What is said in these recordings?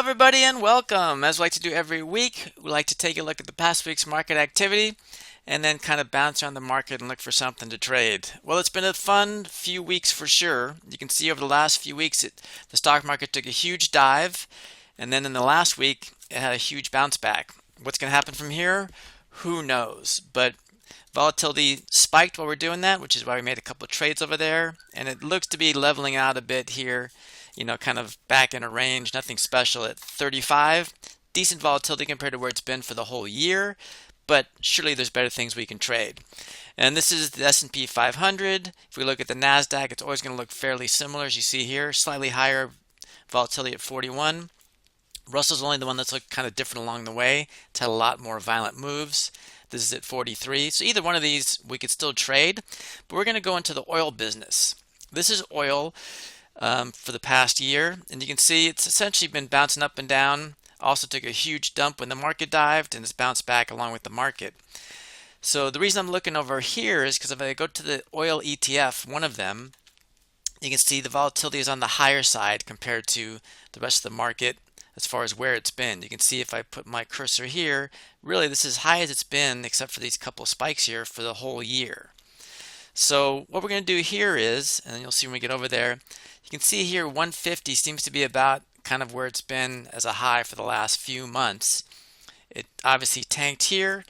everybody, and welcome. As we like to do every week, we like to take a look at the past week's market activity and then kind of bounce around the market and look for something to trade. Well, it's been a fun few weeks for sure. You can see over the last few weeks, the stock market took a huge dive, and then in the last week, it had a huge bounce back. What's going to happen from here? Who knows? But volatility spiked while we're doing that, which is why we made a couple of trades over there, and it looks to be leveling out a bit here, kind of back in a range, nothing special at 35. Decent volatility compared to where it's been for the whole year, but surely there's better things we can trade. And this is the S&P 500. If we look at the NASDAQ, it's always going to look fairly similar, as you see here, slightly higher volatility at 41. Russell's only the one that's looked kind of different along the way. It's had a lot more violent moves. This is at 43. So either one of these we could still trade, but we're going to go into the oil business. This is oil for the past year, and you can see it's essentially been bouncing up and down. Also took a huge dump when the market dived, and it's bounced back along with the market. So the reason I'm looking over here is because if I go to the oil ETF, one of them, you can see the volatility is on the higher side compared to the rest of the market as far as where it's been. You can see if I put my cursor here, really this is as high as it's been except for these couple spikes here for the whole year. So what we're going to do here is, and you'll see when we get over there, you can see here 150 seems to be about kind of where it's been as a high for the last few months. It obviously tanked here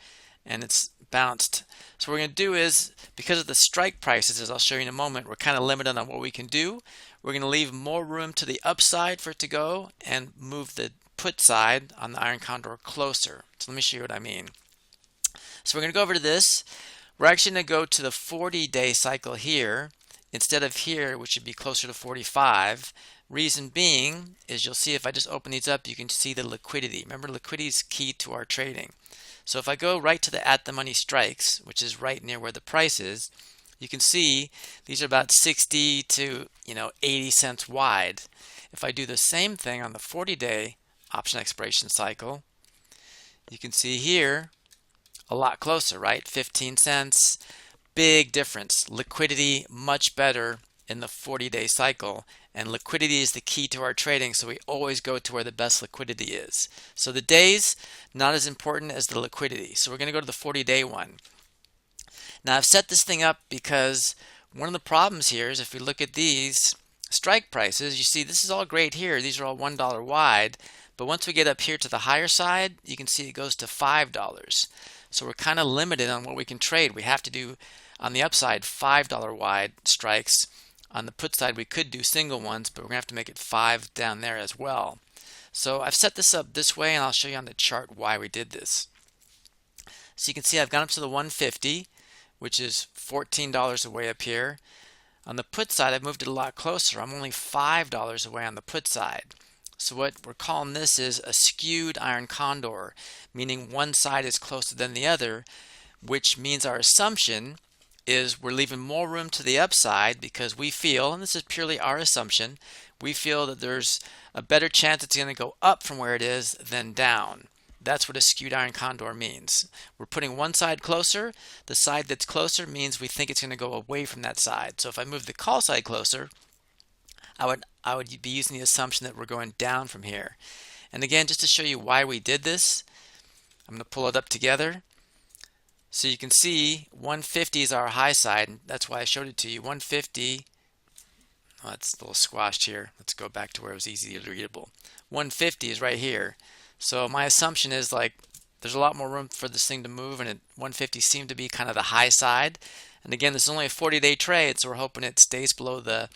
and it's bounced. So what we're going to do is, because of the strike prices, as I'll show you in a moment, we're kind of limited on what we can do. We're going to leave more room to the upside for it to go and move the put side on the iron condor closer. So let me show you what I mean. So we're going to go over to this. We're actually going to go to the 40-day cycle here instead of here, which would be closer to 45. Reason being is you'll see if I just open these up, you can see the liquidity. Remember, liquidity is key to our trading. So if I go right to the at the money strikes, which is right near where the price is, you can see these are about 60 to 80 cents wide. If I do the same thing on the 40-day option expiration cycle, you can see here a lot closer, right? 15 cents. Big difference. Liquidity much better in the 40-day cycle, and liquidity is the key to our trading, so we always go to where the best liquidity is. So the days, not as important as the liquidity. So we're going to go to the 40-day one. Now I've set this thing up because one of the problems here is if we look at these strike prices, you see this is all great here. These are all $1 wide, but once we get up here to the higher side, you can see it goes to $5. So we're kind of limited on what we can trade. We have to do, on the upside, $5 wide strikes. On the put side, we could do single ones, but we're going to have to make it 5 down there as well. So I've set this up this way, and I'll show you on the chart why we did this. So you can see I've gone up to the 150, which is $14 away up here. On the put side, I've moved it a lot closer. I'm only $5 away on the put side. So what we're calling this is a skewed iron condor, meaning one side is closer than the other, which means our assumption is we're leaving more room to the upside because we feel, and this is purely our assumption, we feel that there's a better chance it's going to go up from where it is than down. That's what a skewed iron condor means. We're putting one side closer. The side that's closer means we think it's going to go away from that side. So if I move the call side closer, I would be using the assumption that we're going down from here. And again, just to show you why we did this, I'm going to pull it up together. So you can see 150 is our high side, and that's why I showed it to you. 150, oh, that's a little squashed here. Let's go back to where it was easily readable. 150 is right here. So my assumption is like there's a lot more room for this thing to move, and 150 seemed to be kind of the high side. And again, this is only a 40-day trade, so we're hoping it stays below the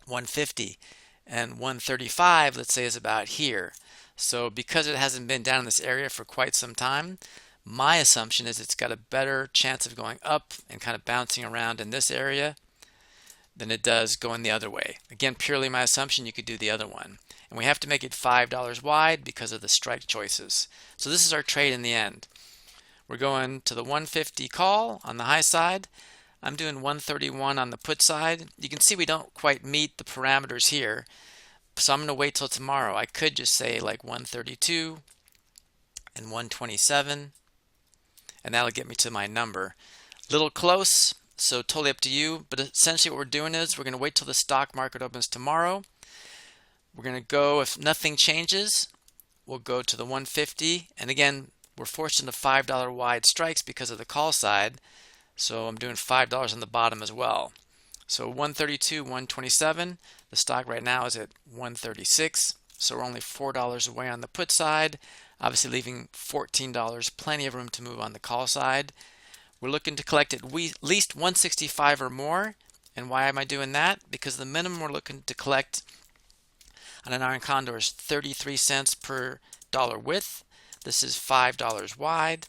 150. And 135, let's say, is about here. So because it hasn't been down in this area for quite some time, my assumption is it's got a better chance of going up and kind of bouncing around in this area than it does going the other way. Again, purely my assumption, you could do the other one. And we have to make it $5 wide because of the strike choices. So this is our trade in the end. We're going to the 150 call on the high side. I'm doing 131 on the put side. You can see we don't quite meet the parameters here. So I'm going to wait till tomorrow. I could just say like 132 and 127. And that'll get me to my number. Little close, so totally up to you. But essentially what we're doing is we're going to wait till the stock market opens tomorrow. We're going to go, if nothing changes, we'll go to the 150. And again, we're forced into $5 wide strikes because of the call side. So I'm doing $5 on the bottom as well. So 132, 127. The stock right now is at 136. So we're only $4 away on the put side. Obviously leaving $14, plenty of room to move on the call side. We're looking to collect at least 165 or more. And why am I doing that? Because the minimum we're looking to collect on an iron condor is 33 cents per dollar width. This is $5 wide.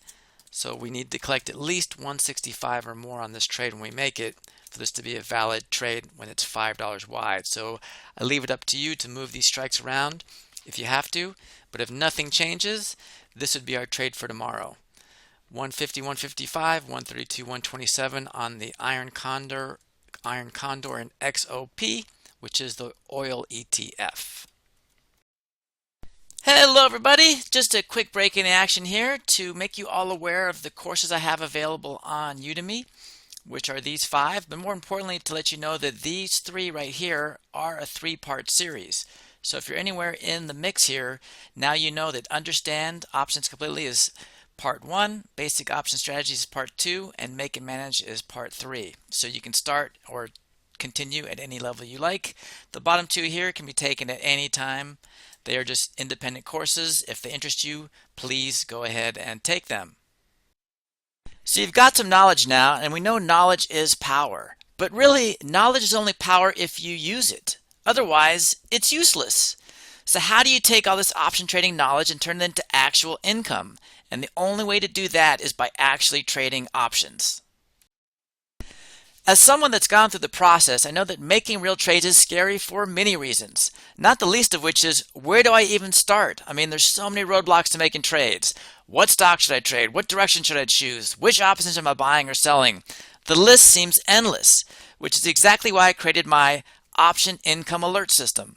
So we need to collect at least 165 or more on this trade when we make it for this to be a valid trade when it's $5 wide. So I leave it up to you to move these strikes around if you have to. But if nothing changes, this would be our trade for tomorrow. 150, 155, 132, 127 on the Iron Condor and XOP, which is the Oil ETF. Hello everybody, just a quick break in action here to make you all aware of the courses I have available on Udemy, which are these 5, but more importantly to let you know that these 3 right here are a 3-part series. So if you're anywhere in the mix here, now you know that Understand Options Completely is part 1, Basic Option Strategies is part 2, and Make and Manage is part 3. So you can start or continue at any level you like. The bottom 2 here can be taken at any time. They are just independent courses. If they interest you, please go ahead and take them. So you've got some knowledge now, and we know knowledge is power. But really, knowledge is only power if you use it. Otherwise, it's useless. So how do you take all this option trading knowledge and turn it into actual income? And the only way to do that is by actually trading options. As someone that's gone through the process, I know that making real trades is scary for many reasons, not the least of which is, where do I even start? I mean, there's so many roadblocks to making trades. What stock should I trade? What direction should I choose? Which options am I buying or selling? The list seems endless, which is exactly why I created my option income alert system.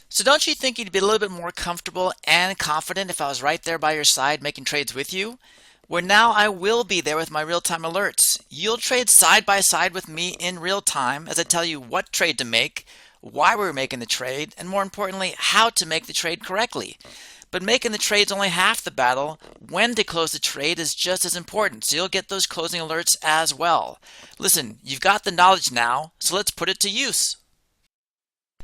So don't you think you'd be a little bit more comfortable and confident if I was right there by your side making trades with you? Where now I will be there with my real-time alerts. You'll trade side by side with me in real time as I tell you what trade to make, why we're making the trade, and more importantly, how to make the trade correctly. But making the trade's only half the battle. When to close the trade is just as important, so you'll get those closing alerts as well. Listen, you've got the knowledge now, so let's put it to use.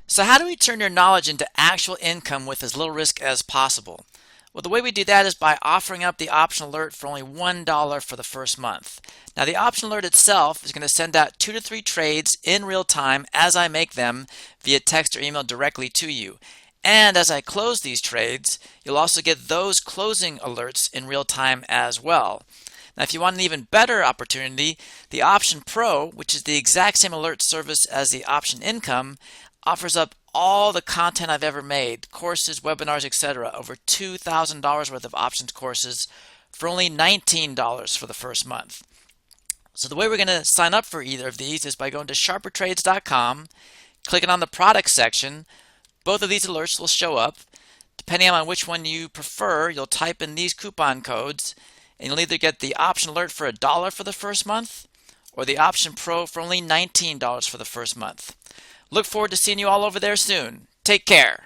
So how do we turn your knowledge into actual income with as little risk as possible? Well, the way we do that is by offering up the option alert for only $1 for the first month. Now, the option alert itself is going to send out 2 to 3 trades in real time as I make them via text or email directly to you. And as I close these trades, you'll also get those closing alerts in real time as well. Now, if you want an even better opportunity, the Option Pro, which is the exact same alert service as the Option Income, offers up all the content I've ever made, courses, webinars, etc. Over $2,000 worth of options courses for only $19 for the first month. So the way we're going to sign up for either of these is by going to sharpertrades.com, clicking on the products section. Both of these alerts will show up. Depending on which one you prefer, you'll type in these coupon codes and you'll either get the option alert for $1 for the first month or the Option Pro for only $19 for the first month. Look forward to seeing you all over there soon. Take care.